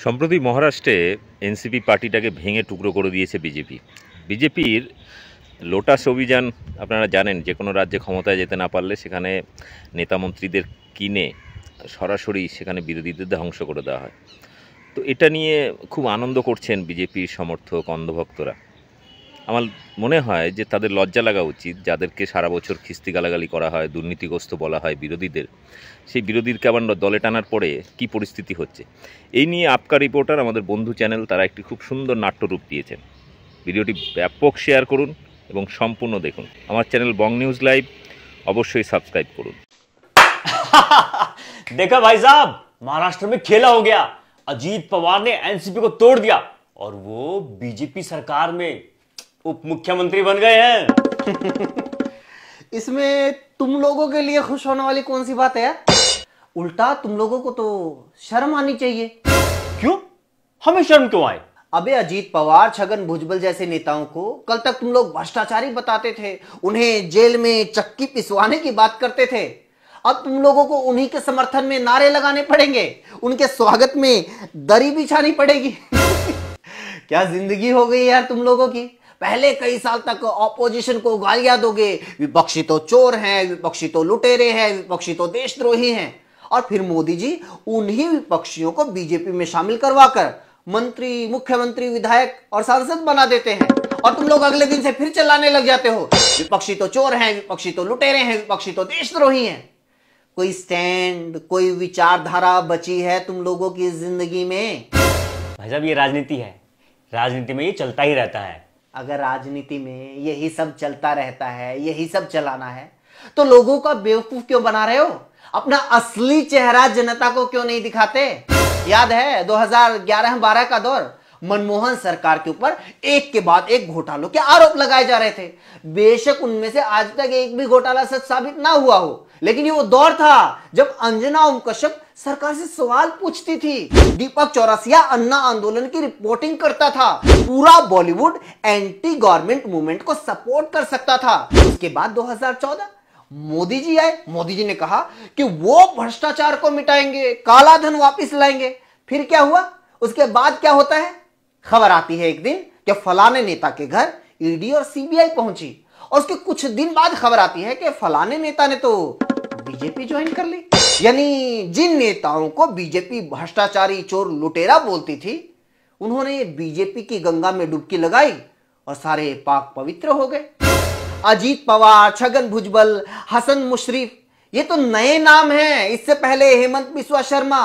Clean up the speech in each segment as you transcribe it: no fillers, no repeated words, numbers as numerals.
সম্প্রতি মহারাষ্ট্রে এনসিপি পার্টিটাকে ভেঙে টুকরো করে দিয়েছে বিজেপি। বিজেপির লোটাস অভিযান আপনারা জানেন, যে কোনো রাজ্যে ক্ষমতায় যেতে না পারলে সেখানে নেতামন্ত্রীদের কিনে সরাসরি সেখানে বিরোধীদের ধ্বংস করে দেওয়া হয়। তো এটা নিয়ে খুব আনন্দ করছেন বিজেপির সমর্থক অন্ধভক্তরা। আমার মনে হয় যে তাদের লজ্জা লাগা উচিত, যাদেরকে সারা বছর খিস্তি গালাগালি করা হয়, দুর্নীতিগ্রস্ত বলা হয় বিরোধীদের, সেই বিরোধীদেরকে আবার দলে টানার পরে কি পরিস্থিতি হচ্ছে। এই নিয়ে আপকা রিপোর্টার, আমাদের বন্ধু চ্যানেল, তারা একটি খুব সুন্দর নাট্যরূপ দিয়েছেন। ভিডিওটি ব্যাপক শেয়ার করুন এবং সম্পূর্ণ দেখুন। আমার চ্যানেল বং নিউজ লাইভ অবশ্যই সাবস্ক্রাইব করুন। देखा भाई साहब, महाराष्ट्र में खेला हो गया। अजीत पवार ने एनसीपी को तोड़ दिया और वो बीजेपी सरकार में उप मुख्यमंत्री बन गए हैं। इसमें तुम लोगों के लिए खुश होने वाली कौन सी बात है यार? उल्टा तुम लोगों को तो शर्म आनी चाहिए। क्यों? हमें शर्म क्यों आए? अबे अजीत पवार, छगन भुजबल जैसे नेताओं को कल तक तुम लोग भ्रष्टाचारी बताते थे, उन्हें जेल में चक्की पिसवाने की बात करते थे। अब तुम लोगों को उन्हीं के समर्थन में नारे लगाने पड़ेंगे, उनके स्वागत में दरी बिछानी पड़ेगी। क्या जिंदगी हो गई यार तुम लोगों की। पहले कई साल तक ऑपोजिशन को गालियां दोगे, विपक्षी तो चोर हैं, विपक्षी तो लुटेरे हैं, विपक्षी तो देशद्रोही हैं, और फिर मोदी जी उन्हीं विपक्षियों को बीजेपी में शामिल करवाकर मंत्री, मुख्यमंत्री, विधायक और सांसद बना देते हैं। और तुम लोग अगले दिन से फिर चिल्लाने लग जाते हो, विपक्षी तो चोर हैं, विपक्षी तो लुटेरे हैं, विपक्षी तो देशद्रोही हैं। कोई स्टैंड, कोई विचारधारा बची है तुम लोगों की जिंदगी में? भाई साहब, ये राजनीति है, राजनीति में ये चलता ही रहता है। अगर राजनीति में यही सब चलता रहता है, यही सब चलाना है, तो लोगों का बेवकूफ क्यों बना रहे हो? अपना असली चेहरा जनता को क्यों नहीं दिखाते? याद है 2011-12 का दौर, मनमोहन सरकार के ऊपर एक के बाद एक घोटालों के आरोप लगाए जा रहे थे। बेशक उनमें से आज तक एक भी घोटाला सच साबित ना हुआ हो, लेकिन ये वो दौर था जब अंजना ओम कश्यप सरकार से सवाल पूछती थी, दीपक चौरसिया अन्ना आंदोलन की रिपोर्टिंग करता था, पूरा बॉलीवुड एंटी गवर्नमेंट मूवमेंट को सपोर्ट कर सकता था। उसके बाद 2014 मोदी जी आए, मोदी जी ने कहा कि वो भ्रष्टाचार को मिटाएंगे, काला धन वापिस लाएंगे। फिर क्या हुआ? उसके बाद क्या होता है? खबर आती है एक दिन कि फलाने नेता के घर ईडी और सीबीआई पहुंची, और उसके कुछ दिन बाद खबर आती है कि फलाने नेता ने तो बीजेपी ज्वाइन कर ली। यानी जिन नेताओं को बीजेपी भ्रष्टाचारी, चोर, लुटेरा बोलती थी, उन्होंने बीजेपी की गंगा में डुबकी लगाई और सारे पाक पवित्र हो गए। अजीत पवार, छगन भुजबल, हसन मुशर्रफ, ये तो नए नाम हैं। इससे पहले हेमंत बिस्वा शर्मा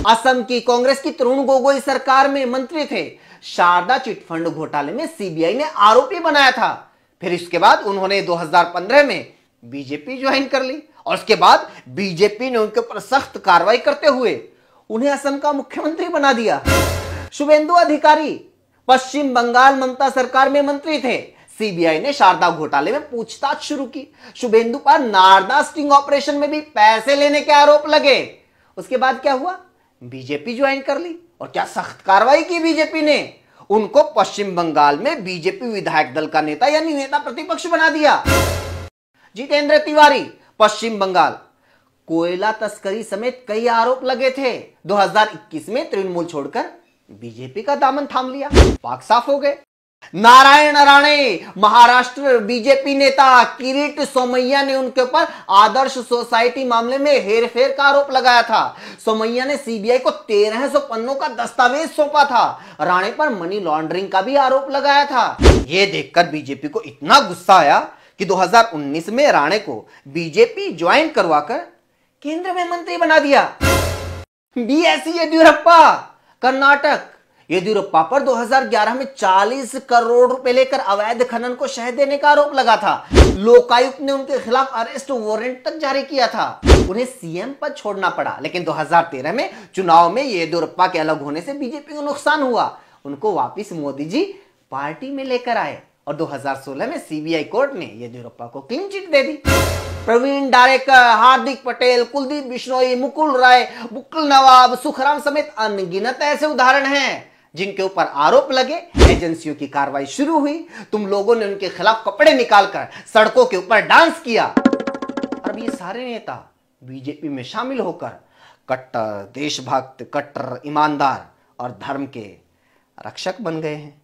असम की कांग्रेस की तरुण गोगोई सरकार में मंत्री थे। शारदा चिटफंड घोटाले में सीबीआई ने आरोपी बनाया था। फिर इसके बाद उन्होंने 2015 में बीजेपी ज्वाइन कर ली, और उसके बाद बीजेपी ने उनके ऊपर सख्त कार्रवाई करते हुए उन्हें असम का मुख्यमंत्री बना दिया। शुभेंदु अधिकारी पश्चिम बंगाल ममता सरकार में मंत्री थे। सीबीआई ने शारदा घोटाले में पूछताछ शुरू की। शुभेंदु पर नारदा स्टिंग ऑपरेशन में भी पैसे लेने के आरोप लगे। उसके बाद क्या हुआ? बीजेपी ज्वाइन कर ली, और क्या सख्त कार्रवाई की बीजेपी ने। उनको पश्चिम बंगाल में बीजेपी विधायक दल का नेता यानी नेता प्रतिपक्ष बना दिया। जितेंद्र तिवारी पश्चिम बंगाल, कोयला तस्करी समेत कई आरोप लगे थे। 2021 में तृणमूल छोड़कर बीजेपी का दामन थाम लिया, पाक साफ हो गए। नारायण राणे महाराष्ट्र बीजेपी नेता किरीट सोमैया ने उनके ऊपर आदर्श सोसाइटी मामले में हेरफेर का आरोप लगाया था। सोमैया ने सीबीआई को 1300 पन्नों का दस्तावेज सौंपा था। राणे पर मनी लॉन्ड्रिंग का भी आरोप लगाया था। यह देखकर बीजेपी को इतना गुस्सा आया कि 2019 में राणे को बीजेपी ज्वाइन करवाकर केंद्र में मंत्री बना दिया। बीएस येदियुरप्पा कर्नाटक, येदियुरप्पा पर 2011 में 40 करोड़ रुपए लेकर अवैध खनन को शह देने का आरोप लगा था। लोकायुक्त ने उनके खिलाफ अरेस्ट वारंट तक जारी किया था। उन्हें सीएम पद छोड़ना पड़ा, लेकिन 2013 में चुनाव में येदियुरप्पा के अलग होने से बीजेपी को नुकसान हुआ। उनको वापिस मोदी जी पार्टी में लेकर आए, और 2016 में सीबीआई कोर्ट ने येदियुरप्पा को क्लीन चिट दे दी। प्रवीण डारेकर, हार्दिक पटेल, कुलदीप बिश्नोई, मुकुल राय, बुक्कल नवाब, सुखराम समेत अनगिनत ऐसे उदाहरण हैं जिनके ऊपर आरोप लगे। एजेंसियों की कार्रवाई शुरू हुई, तुम लोगों ने उनके खिलाफ कपड़े निकालकर सड़कों के ऊपर डांस किया। और अब ये सारे नेता बीजेपी में शामिल होकर कट्टर देशभक्त, कट्टर ईमानदार और धर्म के रक्षक बन गए हैं।